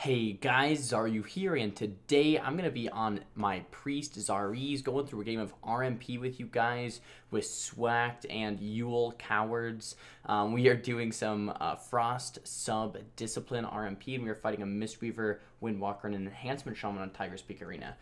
Hey guys, Xaryu here, and today I'm going to be on my Priest Xaryus, going through a game of RMP with you guys, with Swacked and Yule Cowards. We are doing some Frost Sub Discipline RMP, and we are fighting a Mistweaver, Windwalker, and an Enhancement Shaman on Tiger's Peak Arena.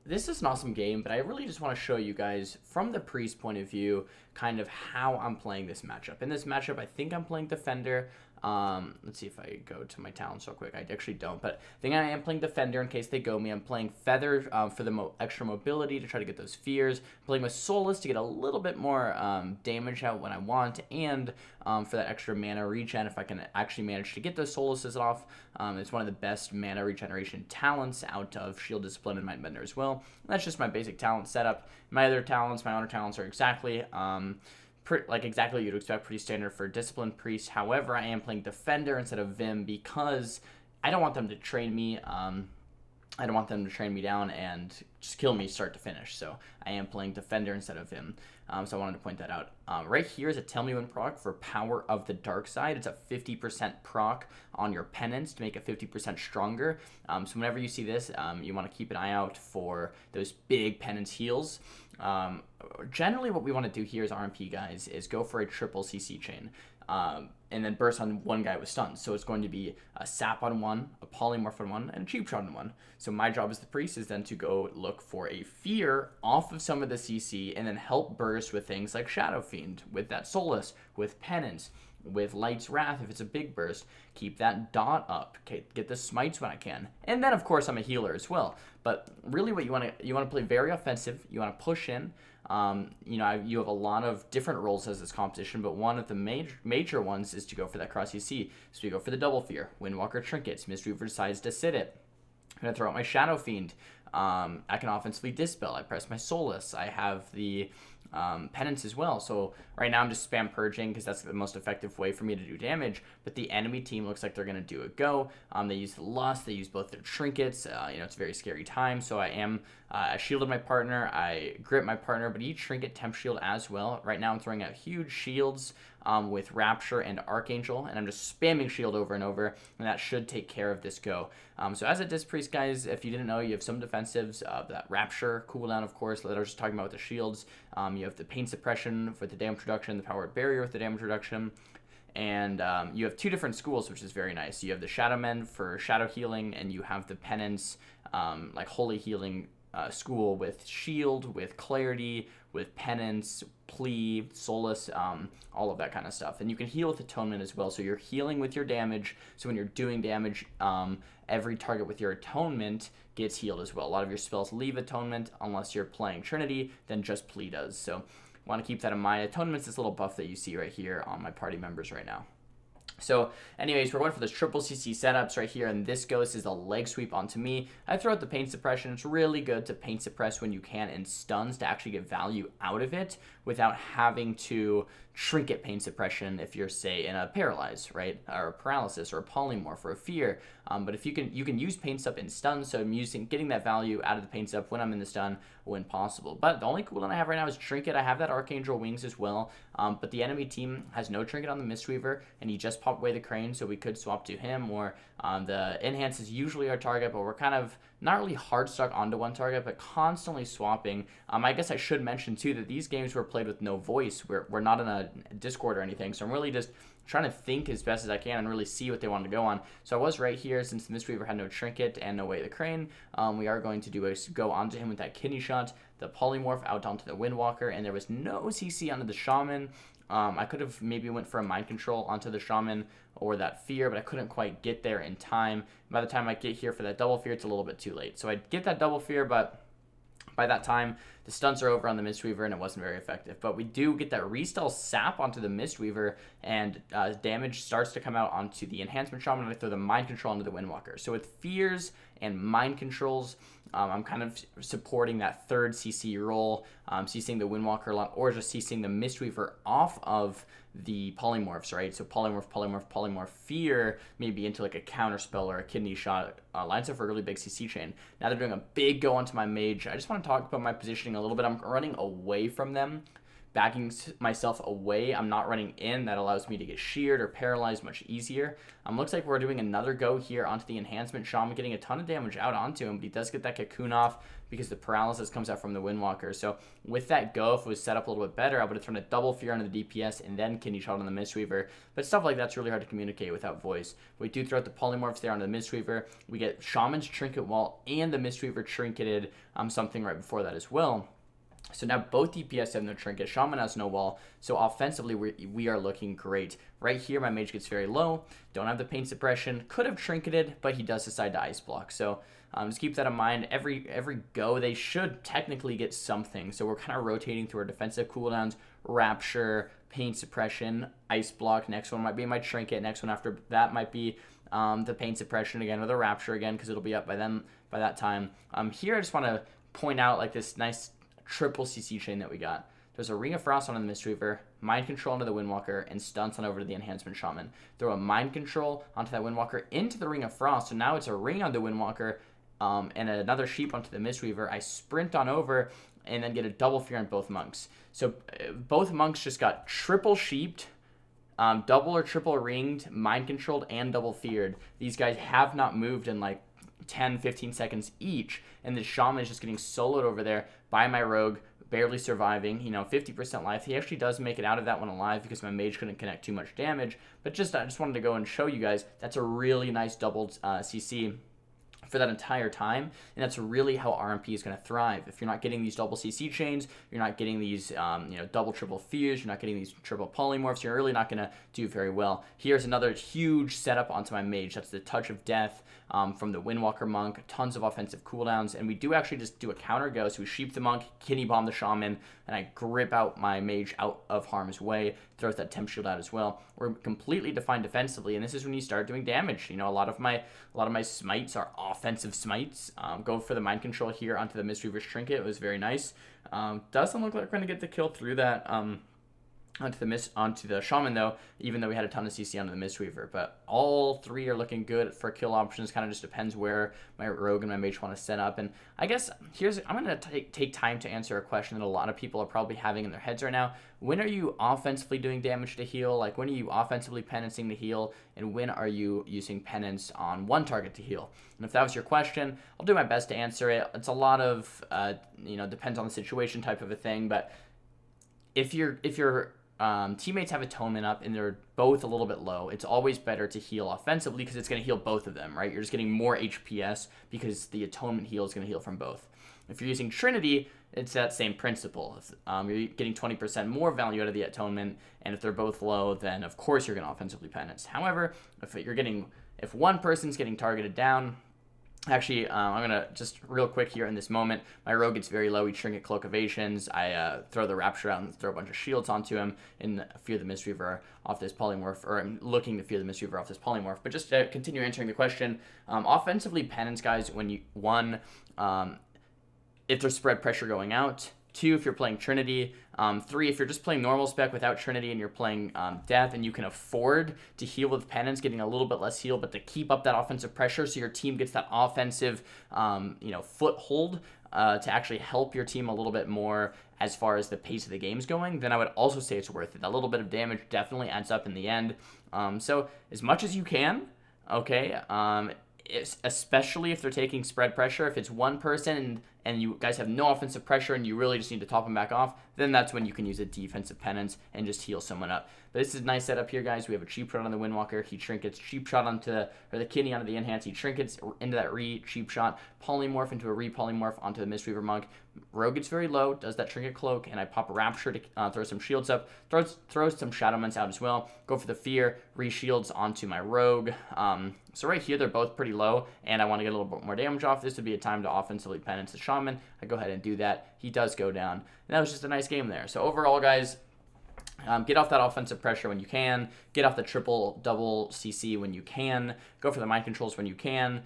This is an awesome game, but I really just want to show you guys, from the Priest point of view, kind of how I'm playing this matchup. In this matchup, I think I'm playing Defender. Let's see if I go to my talents real quick. I actually don't, but I think I am playing Defender in case they go me. I'm playing Feather for the extra mobility to try to get those fears. I'm playing with Soulless to get a little bit more damage out when I want, and for that extra mana regen if I can actually manage to get those Soullesses off. It's one of the best mana regeneration talents out of Shield Discipline and Mindbender as well. And that's just my basic talent setup. My other talents, my honor talents, are exactly exactly what you'd expect, pretty standard for Discipline Priest. However, I am playing Defender instead of Vim because I don't want them to train me. I don't want them to train me down and just kill me start to finish. So I am playing Defender instead of Vim. So I wanted to point that out. Right here is a Tell Me When proc for Power of the Dark Side. It's a 50% proc on your penance to make it 50% stronger. So whenever you see this, you want to keep an eye out for those big penance heals. Generally what we want to do here as RMP guys is go for a triple CC chain. And then burst on one guy with stuns. So it's going to be a sap on one, a polymorph on one, and a cheap shot on one. So my job as the priest is then to go look for a fear off of some of the CC and then help burst with things like Shadow Fiend, with that Soulless, with Penance, with Light's Wrath if it's a big burst. Keep that dot up. Okay, get the smites when I can. And then of course I'm a healer as well. But really what you want to play very offensive. You want to push in. You have a lot of different roles as this competition, but one of the major ones is to go for that cross CC. So you go for the double fear, Windwalker trinkets, Mistweaver decides to sit it. I'm going to throw out my Shadow Fiend. I can offensively dispel. I press my Soulless. I have the penance as well. So right now I'm just spam purging because that's the most effective way for me to do damage. But the enemy team looks like they're going to do a go. They use the lust. They use both their trinkets. It's a very scary time. So I shielded my partner. I grip my partner, but each trinket temp shield as well. Right now I'm throwing out huge shields with Rapture and Archangel, and I'm just spamming shield over and over, and that should take care of this go. So as a Disc Priest, guys, if you didn't know, you have some defensives, that Rapture cooldown, of course, that I was just talking about with the shields. You have the Pain Suppression for the damage reduction, the Powered Barrier with the damage reduction, and you have two different schools, which is very nice. You have the Shadow Men for shadow healing, and you have the Penance, like Holy Healing school with Shield, with Clarity, with Penance, Plea, Soulless, all of that kind of stuff. And you can heal with Atonement as well, so you're healing with your damage, so when you're doing damage, every target with your Atonement gets healed as well. A lot of your spells leave Atonement, unless you're playing Trinity, then just Plea does. So want to keep that in mind. Atonement's this little buff that you see right here on my party members right now. So anyways, we're going for this triple CC setups right here, and this ghost is a leg sweep onto me. I throw out the pain suppression. It's really good to pain suppress when you can and stuns to actually get value out of it without having to trinket pain suppression if you're, say, in a paralyze, right, or a paralysis or a polymorph or a fear. But if you can use pain sup in stun, so I'm getting that value out of the pain sup when I'm in the stun when possible. But the only cooldown I have right now is trinket. I have that Archangel Wings as well, but the enemy team has no trinket on the Mistweaver, and he just popped away the Crane, so we could swap to him, or the Enhance is usually our target, but we're kind of not really hard stuck onto one target, but constantly swapping. I guess I should mention too that these games were played with no voice. We're not in a Discord or anything, so I'm really just trying to think as best as I can and really see what they wanted to go on. So I was right here, since the Mistweaver had no trinket and no way the Crane. We are going to do a go onto him with that kidney shot, the polymorph out onto the Windwalker, and there was no CC onto the Shaman. I could have maybe went for a mind control onto the Shaman or that fear, but I couldn't quite get there in time. By the time I get here for that double fear, it's a little bit too late. So I get that double fear, but by that time, the stuns are over on the Mistweaver, and it wasn't very effective. But we do get that restyle sap onto the Mistweaver, and damage starts to come out onto the Enhancement Shaman, and I throw the Mind Control into the Windwalker. So with fears and Mind Controls, I'm kind of supporting that third CC role, CCing the Windwalker a lot, or just CCing the Mistweaver off of the polymorphs, right? So polymorph, polymorph, polymorph, fear, maybe into like a counter spell or a kidney shot, lines up for a really big CC chain. Now they're doing a big go onto my mage. I just want to talk about my positioning a little bit. I'm running away from them backing myself away. I'm not running in. That allows me to get sheared or paralyzed much easier. Looks like we're doing another go here onto the enhancement shaman, getting a ton of damage out onto him, but he does get that cocoon off because the paralysis comes out from the Windwalker. So with that go, if it was set up a little bit better, I would have thrown a double fear onto the DPS and then kidney shot on the Mistweaver. But stuff like that's really hard to communicate without voice. We do throw out the polymorphs there onto the Mistweaver. We get Shaman's Trinket Wall and the Mistweaver trinketed something right before that as well. So now both DPS have no trinket. Shaman has no wall. So offensively, we are looking great. Right here, my mage gets very low. Don't have the pain suppression. Could have trinketed, but he does decide to ice block. So just keep that in mind. Every go, they should technically get something. So we're kind of rotating through our defensive cooldowns. Rapture, pain suppression, ice block. Next one might be my trinket. Next one after that might be the pain suppression again, or the rapture again, because it'll be up by that time. Here, I just want to point out like this nice triple CC chain that we got. There's a Ring of Frost on the Mistweaver, Mind Control onto the Windwalker, and stunts on over to the Enhancement Shaman. Throw a Mind Control onto that Windwalker into the Ring of Frost, so now it's a ring on the Windwalker and another sheep onto the Mistweaver. I sprint on over and then get a double fear on both monks. So both monks just got triple sheeped, double or triple ringed, mind controlled, and double feared. These guys have not moved in like 10-15 seconds each, and the shaman is just getting soloed over there by my rogue, barely surviving, 50% life. He actually does make it out of that one alive because my mage couldn't connect too much damage, but I just wanted to go and show you guys that's a really nice doubled CC for that entire time, and that's really how RMP is going to thrive. If you're not getting these double CC chains, you're not getting these double triple fears, you're not getting these triple polymorphs, you're really not going to do very well. Here's another huge setup onto my mage. That's the Touch of Death from the Windwalker monk, tons of offensive cooldowns, and we do actually just do a counter go. So we sheep the monk, kidney bomb the shaman, and I grip out my mage out of harm's way, throws that temp shield out as well. We're completely defined defensively, and this is when you start doing damage. A lot of my smites are offensive smites. Go for the mind control here onto the Mistweaver's trinket. It was very nice. Doesn't look like we're going to get the kill through that onto the shaman though, even though we had a ton of CC onto the Mistweaver. But all three are looking good for kill options. Kind of just depends where my rogue and my mage want to set up. And I guess I'm going to take time to answer a question that a lot of people are probably having in their heads right now. When are you offensively doing damage to heal? Like, when are you offensively penancing to heal? And when are you using penance on one target to heal? And if that was your question, I'll do my best to answer it. It's a lot of, depends on the situation type of a thing. But if your teammates have atonement up and they're both a little bit low, it's always better to heal offensively because it's going to heal both of them, right? You're just getting more HPS because the atonement heal is going to heal from both. If you're using Trinity, it's that same principle. You're getting 20% more value out of the atonement, and if they're both low, then of course you're going to offensively penance. However, if one person's getting targeted down, actually, I'm going to just real quick here in this moment, my rogue gets very low. We trinket Cloak Evasions. I throw the Rapture out and throw a bunch of shields onto him and fear the Mistweaver off this polymorph, or I'm looking to fear the Mistweaver off this polymorph. But just to continue answering the question, offensively penance, guys, when you, if there's spread pressure going out. 2, if you're playing Trinity. 3, if you're just playing normal spec without Trinity and you're playing Death and you can afford to heal with Penance, getting a little bit less heal, but to keep up that offensive pressure so your team gets that offensive, foothold to actually help your team a little bit more as far as the pace of the game's going, then I would also say it's worth it. A little bit of damage definitely adds up in the end. So as much as you can, okay, especially if they're taking spread pressure. If it's one person and you guys have no offensive pressure and you really just need to top them back off, then that's when you can use a defensive penance and just heal someone up. But this is a nice setup here, guys. We have a cheap shot on the Windwalker. He trinkets, cheap shot onto, or the kidney onto the enhance. He trinkets into that cheap shot, polymorph into a polymorph onto the Mistweaver monk. Rogue gets very low, does that trinket cloak, and I pop a Rapture to throw some shields up, throws some Shadowments out as well. Go for the fear, shields onto my rogue. So right here, they're both pretty low, and I want to get a little bit more damage off. This would be a time to offensively penance the shaman. I go ahead and do that. He does go down. And that was just a nice game there. So overall, guys, get off that offensive pressure when you can. Get off the double CC when you can. Go for the mind controls when you can.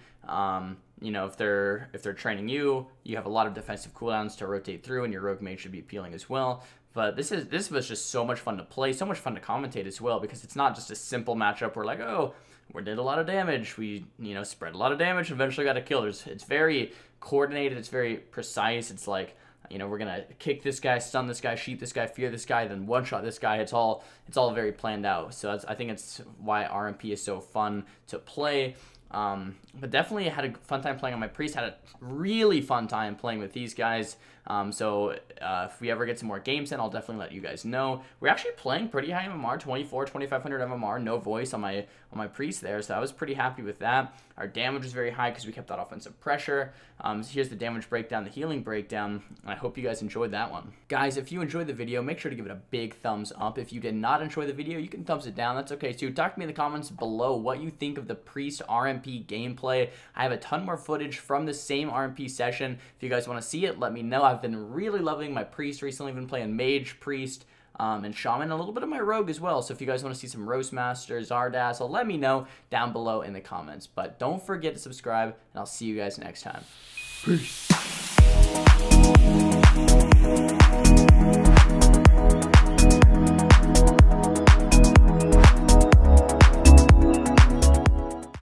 If they're training you, you have a lot of defensive cooldowns to rotate through, and your rogue mage should be appealing as well. But this was just so much fun to play, so much fun to commentate as well, because it's not just a simple matchup where like, oh, we did a lot of damage, we spread a lot of damage, eventually got a kill. It's very coordinated, it's very precise. It's like You know, we're gonna kick this guy, stun this guy, sheep this guy, fear this guy, then one-shot this guy. It's all very planned out. So I think it's why RMP is so fun to play. But definitely had a fun time playing on my priest. Had a really fun time playing with these guys. So if we ever get some more games in, I'll definitely let you guys know. We're actually playing pretty high MMR, 2500 MMR, no voice on my priest there. So I was pretty happy with that. Our damage was very high because we kept that offensive pressure. So here's the damage breakdown, the healing breakdown. I hope you guys enjoyed that one. Guys, if you enjoyed the video, make sure to give it a big thumbs up. If you did not enjoy the video, you can thumbs it down. That's okay too. Talk to me in the comments below what you think of the priest RMP gameplay. I have a ton more footage from the same RMP session. If you guys want to see it, let me know. I've been really loving my priest recently. I've been playing mage, priest, and shaman, a little bit of my rogue as well. So if you guys want to see some Roastmaster, Zardassel, let me know down below in the comments. But don't forget to subscribe, and I'll see you guys next time. Peace.